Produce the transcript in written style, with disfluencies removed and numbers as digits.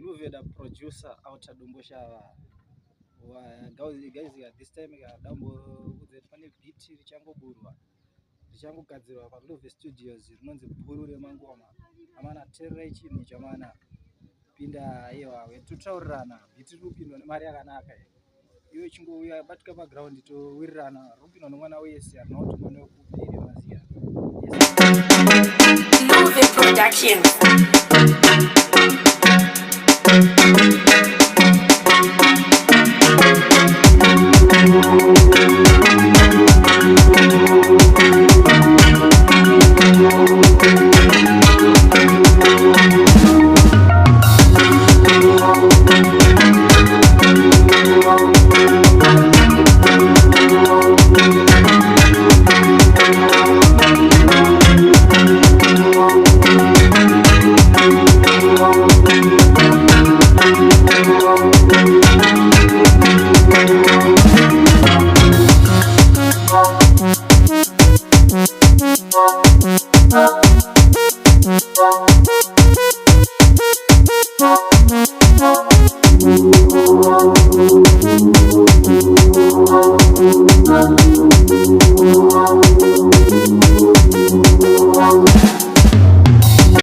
Luveda producer autadumbusha wa guys ya this time ya dambo pane beat richangoburwa richangogadzirwa pa Luve Studios rinonzi Bhuru remangoma amana terera chinhu chamana pinda iwa wetutaurirana beat rupindwa nemari yakanaka iwe chingouya batika pa ground to wirirana rupindwa nomwana wese arinawo mwana wekupiri maziya Luve Production.